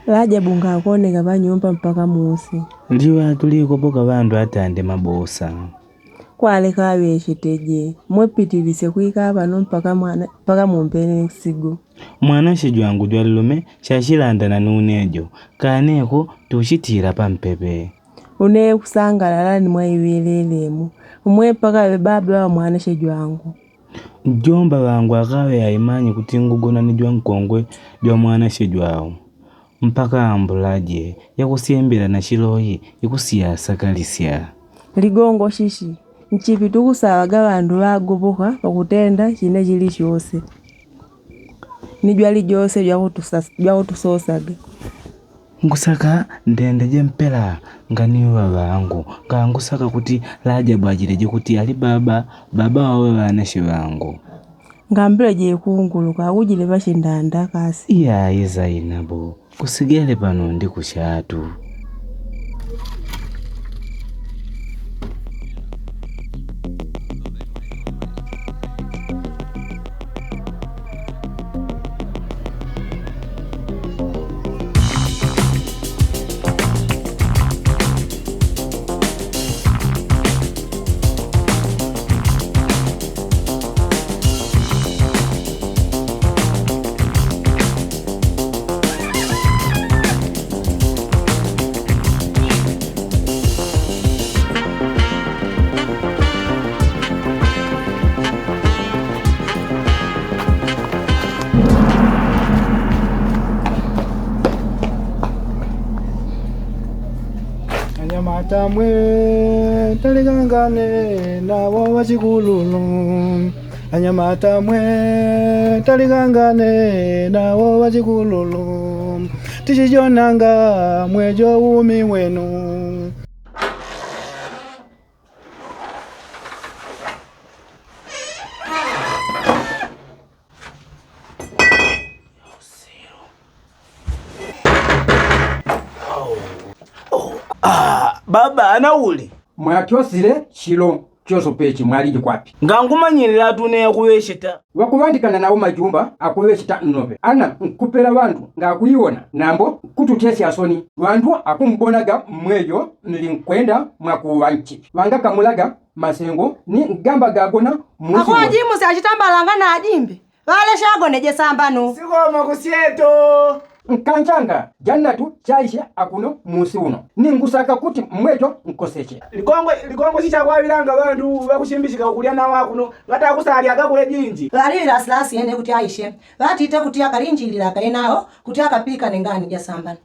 Rajabu ngakoneka panyumba mpaka musi. Ndiwa tulikopoka bandu atande mabosa. Kwale kawe shiteje. Mwepitirise kuika pano mpaka mumpene sigo. Mwana shijwangu jwalume shashilanda na nunejo. Kaneko tushitira pampepe. Une kusangalala ni mwaiwelelemu. Umwepaka baba wa mwana shijwangu. Jomba wangu akawe ya imani kutingugona ni jwa nkongwe jwa mwana shijwao. Mpaka ambulaje ya kusiembela na shilohi ikusiasa kalisia. Ligongo shishi. Nchipi tukusawaga bandu bagoboka pakutenda chine chili chose. Nijwali jose jwa kutusosaga. Ngusaka ndendeje mpela nganiwa wangu. Ngusaka kuti Rajabu ajireje kuti ali baba wawe banashi wangu. Ngambira je kunguluka ujile bashindanda kasi. Iya Zainabu. Kusigele pano ndi kushatu. Anyamathamwe talikangane nawo wachikululu. Anyamathamwe talikangane nawo wachikululu. Tichijonanga mwejo umi wenu. Baba anauli. Mwakyosile chilo choso pechi mwalidi kwapi. Ngangumanyirira atune yakuweshita. Wakubandikana nawo majumba akuweshita nnobe. Ana nkupela bantu ngakuyiona nambo kututesi asoni. Wantu akumbonaga mweyo nilinkwenda mwakuwa nchi. Wangaka mulaga masengo ni ngamba gagona muzi. Ako ajimu si achitambalanga na ajimbe. Wale shagoneje sambano. Sikoma kusieto. Nkanjanga jannatu chaisha akuno musi uno. Ningusaka kuti mwejo nkoseche. Likongo chicha kwa bilanga bandu bakushimbishika kulia na wakuno ngata kusali akakule jinji. Lali laslasi ende kuti aishe. Wati ite kuti akalinjilira kaenao kuti akapika nengani ja sambano.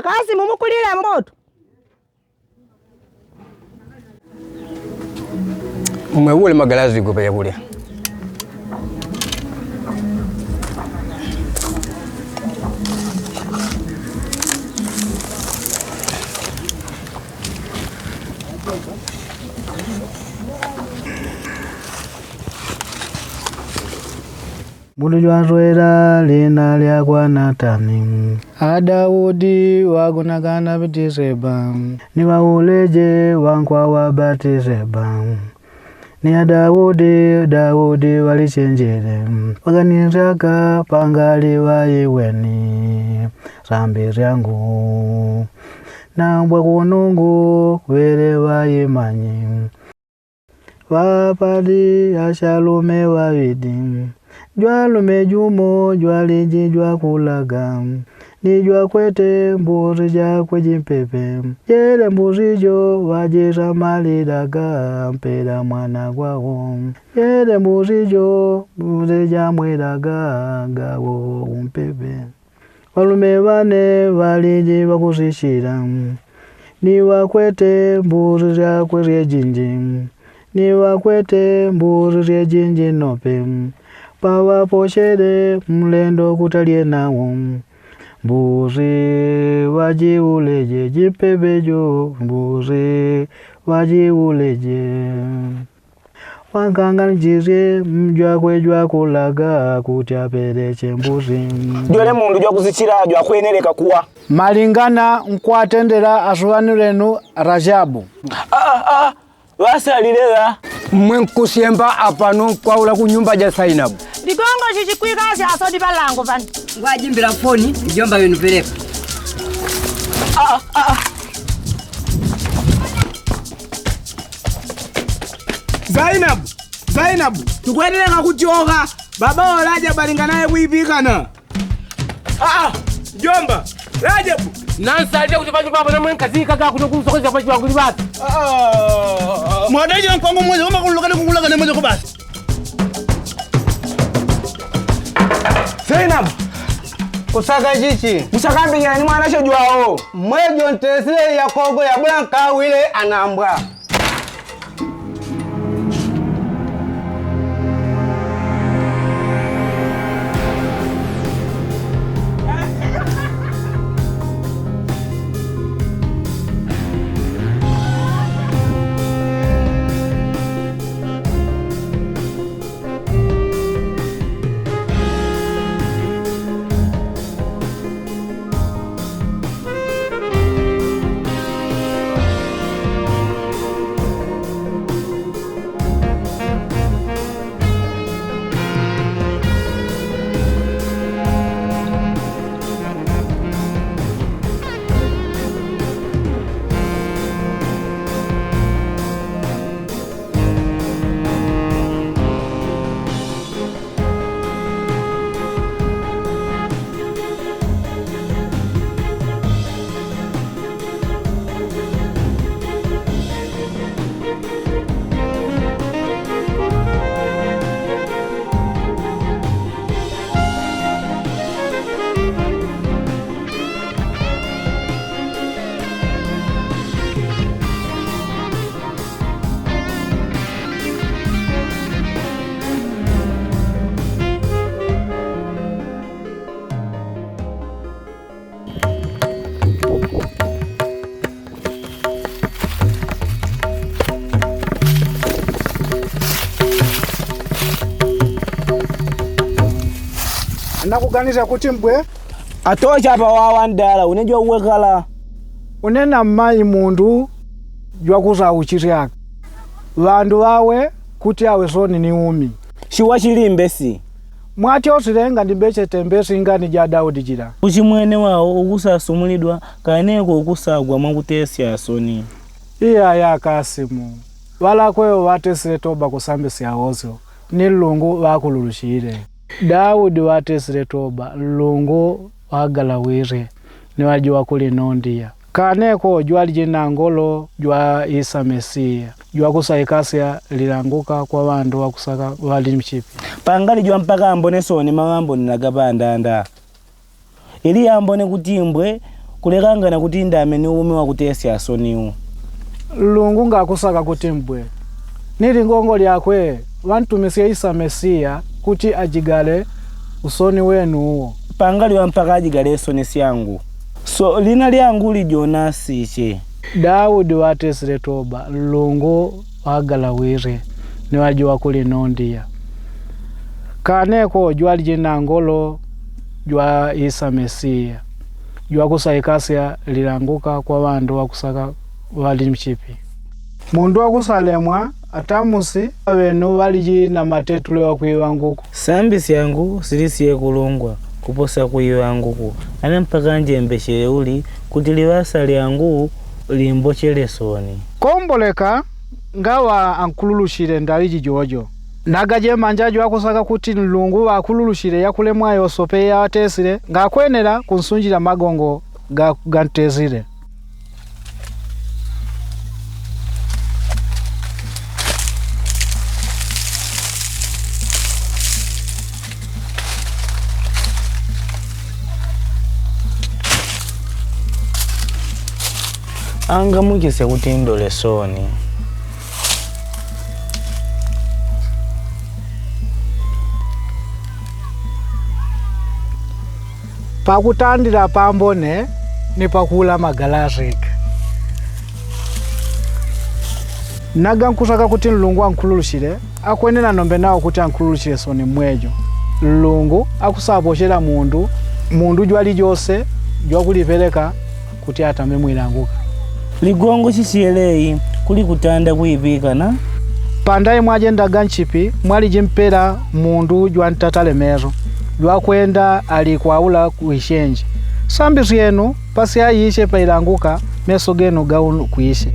Kasi mumukulira moto. Mweule magalazi gupa ya kulia. Bulu jwarwera lina lya kwa Natani. Daudi wagunagana Batiseba. Ni wauleje wankwa wa Batiseba. Ni Daudi walichenjere. Waganiraka pangali wa iweni. Rambi ryangu. Na mbwa kunungu kwele wa imanyi. Wapadi ashalume wawidi. Jwalume jumo jwaliji jwakulaga. Ni jwakwete mbuzi jakwe jimpepe. Jele mbuzi jo wajira malidaga mpeda mwana gwawo. Jele mbuzi jo mbuzi jamwidaga gawo umpepe. Walume bane waliji wakusishira. Ni wakwete mbuzi jakwe rejinji. niwakwete mburire jinji nope, pawaposhere mlendo kutalie nawo, mburi wajiuleje jipebejo, mburi wajiuleje. Wanganganjire mjwa kwejwa kulaga kutyapereche mbuzi. Jole mundu jwa kuzichira jwa kweneleka kuwa. Malingana nkwatendera asuwanirenu Rajabu. Wasalilela. Mwenkusiemba apano kwa ula kunyumba ja Zainabu. Digongo chichikwika asodi balango vani. Wajimbira foni, jomba yenu peleka. Zainabu, tukweneleka kuchoka. Baba walaja balinganaye kuipikana. Jomba, Rajabu. Nansalia kutipati baba na mwenkazi kaka kutokusokoza kwa chiwangu libasi. Mwadaji na kwangu mwezi kama kulukana na mwezi kubasi. Zainabu, kusaka jichi. Msakambi ya ni mwana shojwao. Mwejo ntesile ya kogo ya blanka wile anambwa. Nakuganisha kuti mbwe atocha pa wawa ndala unejwa uwekala unena mai mundu jwa kuza uchiryaka vandu wawe kuti awe soni ni umi shiwa chilimbesi mwati osirenga ndimbeche tembesi ingani ja Daudi jira uchimwene wao ukusasumulidwa kaneko ukusagwa mwakutesi asoni iya ya Kasimu wala kweo watesire toba kusambesi awozo ni lungu wakululushire Daudi watesire toba lungu wagalawire ni wajua kuli nondia kaneko jwali jina ngolo jwa Isa Mesia jwa kusaikasia lilanguka kwa wandu wakusaka wali mchipi pangali jwa mpaka ambone soni mawambo nagabandanda ili ambone kutimbwe kulekangana kuti ndame ni umi wakutesi asoniu lungu ngakusaka kutimbwe nili ngongo lyakwe wantumisie Isa Mesia kuti ajigale usoni wenu uo pangali wa mpaka ajigale soni syangu so lina lyangu li Jonasi che Daudi watesire toba lungu wagalawire ni wajua kuli nondia kaneko jwali jina ngolo jwa Isa Mesia jwa kusaikasia lilanguka kwa wandu wakusaka wali mchipi mundu wakusalemwa atamusi wenu waliji na matetule wa kuiwanguku sambisi yangu silisiye kulungwa kuposa kuiwanguku ane mpaka njembeshe uli kuti liwasa lyangu limbochele soni komboleka ngawa ankululushire ndaliji jojo nagaje manjaji wakusaka kuti nlungu wakululushire yakulemwa yosope ya watesire ngakwenera kunsunjira magongo gantezire anga mukise kuti ndole soni Pakutandira pambone ni pakula magalasika. Naga nkusaka kuti Mulungu ankhululushire akwenera nombe nawo kuti ankhululushire soni mwejo. Mulungu akusaposhera mundu jwali jose jwakulipereka kuti atame mwilanguka. Ligongo chisieleyi kuli kutanda kuipikana. Pandaye mwajendaga nchipi mwali jimpera mundu jwantatale mezo jwakwenda alikwaula kuishenje. Sambi zenu pasi ayishe pailanguka meso genu gaunu kuishe.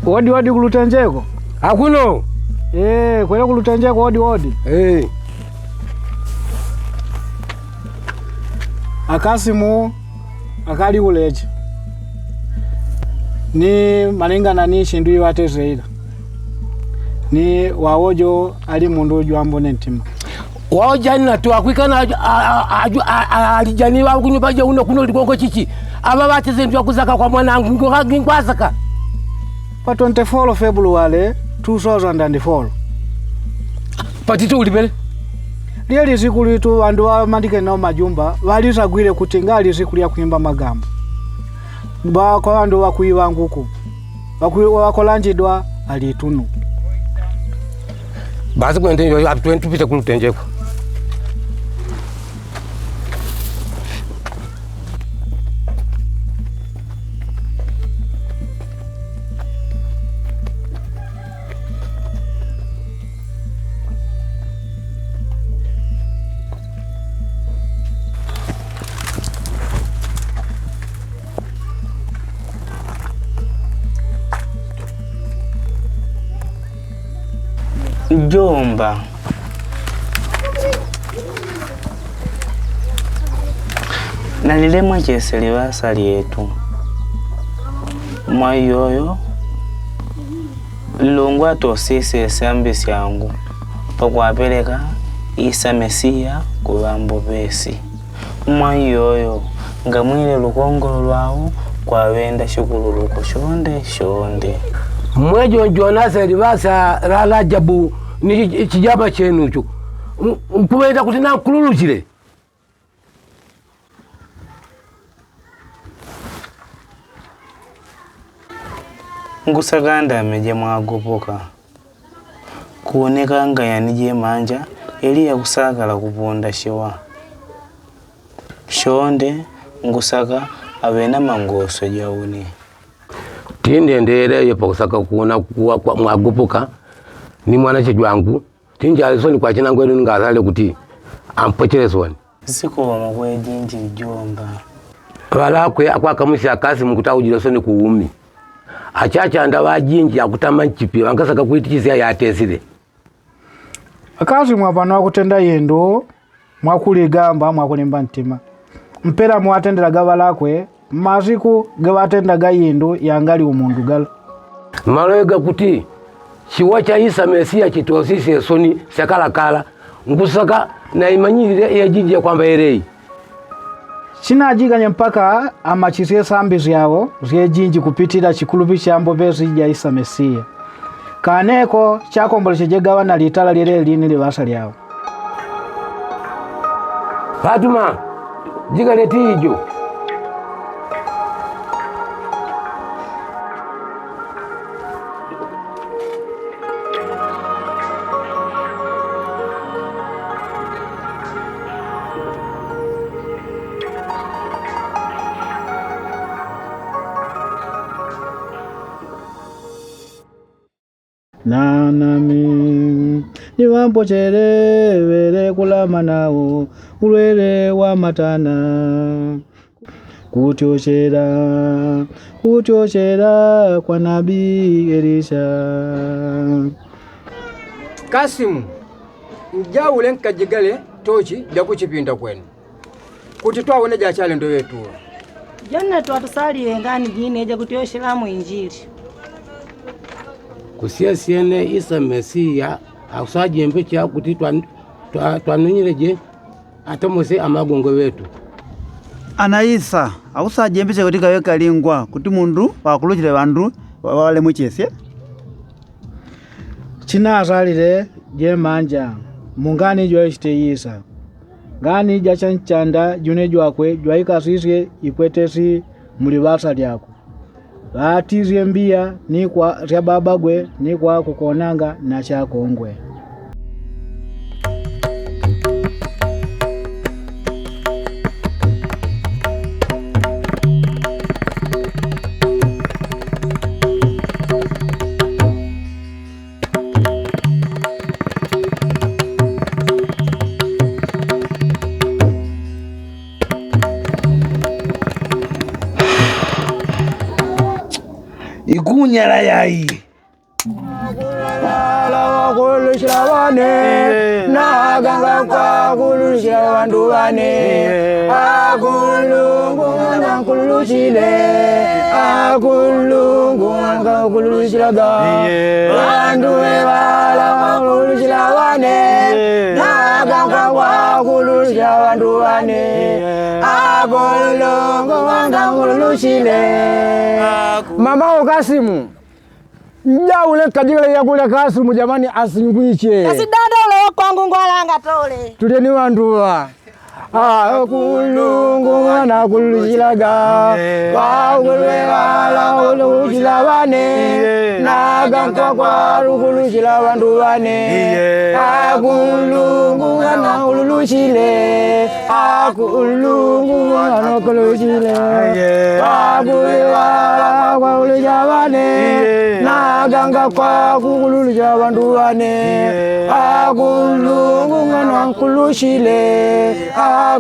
Odi kulutenjeko? Akuno. Kwele kulutenjeko odi. Akasimu akali uleje. Ni malingana ni shindu iwatezeira. Ni waojo ali mundu jwambone ntima. Waoja nina tuwakwikana alijani wa kunyumba je kuno ligongo chichi. Aba bateze ndio kuzaka kwa mwanangu ngwazaka. Pa 24 February 2004. Patito ulibele? Lieli siku litu andu wa mandike nao majumba walisagwire kuti ngali siku lya kuimba magambo. Kwa andu wa kuiwa nguku. Wakolanjidwa alitunu. Basi kwa ndenjo tupite kulutenjeko. Jomba, nalilemwa cheseli basali yetu mwayoyo Mulungu atosise sambi syangu pakwapeleka Isa Mesia kubambo besi mwayoyo ngamwile lukongolo lwawo kwawenda shukululuko shonde Mwejo njonase libasa la jabu ni chijaba chenu chu. Mpumeta kuti na kululuchire. Ngusaganda ameje mwagopoka. Kuoneka ngaya nije manja eli ya kusagala kuponda shiwa. Shonde ngusaka awena mangoso jauni. Tinde ndere yepo kusaka kuona kwa mwagopoka ni mwana chejwangu tinja alisoni kwa china ngwenu ngazale kuti ampocherezoni siko wa mwe jinji jomba wala kwe akwa kamushi akasi mukutaujira soni kuumi achacha ndawa jinji akutama nchipi wangasaka kuitichizia ya atesile akasi mwapano kutenda yendo mwakuligamba mwakulimba ntima mpera mwatendera gavala kwe maziku gewatenda gayendo yangali umundu gala maloega kuti chiwa cha Isa Mesia chitosise soni sakalakala ngusaka na imanyirire ya jinji ya kwamba erei Chinajiganya mpaka amachisie sambi zyawo zye jinji kupitira chikulupi chambo bezi ya Isa Mesia kaneko chakombole chejegawa na litala lile lini libasa lyawo Fatuma jiga letijo Nanami niwambo chere kulama nawo ulwele wa matana kutiochera kwa nabii Elisha Kasimu njawule nkajigale tochi jakuchipinda kwenu kuti twawone jachale ndo wetu Jonna twatusali engani jine eja kutioshela mu injili kusia siene Isa Mesia akusaje mbecha kuti twanunyire je atomose amagongo wetu anaisa ausajembese kuti kaweka lingwa kuti mundu wakuluchile bandu wale mwichesye china azalile je manja mungani jwa ishiteyisa ngani ja chanchanda june jwakwe jwaikasisye ikwetesi mulibasa lyako batizye mbia ni kwa rya babagwe ni kwa kukonanga na chakongwe. Ikunyala yai wakulishila wane naganga kwa kulishila bandu bane akulungu nga kulishile akulungu nga kulishila bandu bala kulishila wane naganga kwa kulishila bandu bane akulungu nga kulishile. Mama Kasimu Njaule kajigala ya kule Kasimu jamani asingwiche. Kasi dada ule kwangu ngwalanga tole. Tuleni wanduwa. Kulungu na kulushilaga. Kulwe wala kulushilawane. Naganka kwa kulushila wanduwane. Kulungu na kulushile. Kulungu na kulushile. Kulwe wala kulushilawane. Naganga kwa kulushila wanduwane. Kulungu na kulushile.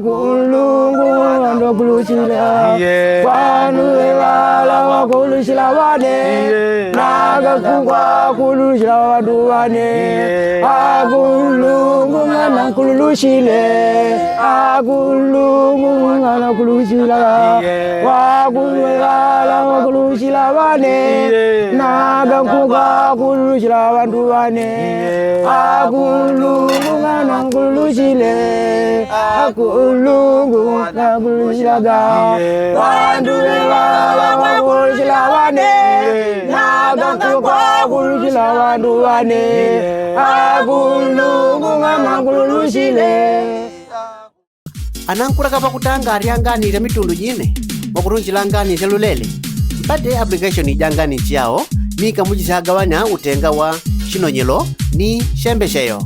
Kulungu ndo kulushila wanu wala wakulushila wane naga kungwa kulushila waduwane kulungu na kulushile kulungu na kulushila wakulu wala wakulushila wane naga kungwa kulushila waduwane kulungu na kulushile kulungu na kulushilaga wandu wala kulushilaga wane naga kwa kulushila wandu wane kulungu na kulushile. Anankura kapa kutangaria nganire mitundu jine mwakurunjila nganire lulele mpate application ijangani chiao mika mujisagawanya utenga wa shinonyelo ni shembesheyo.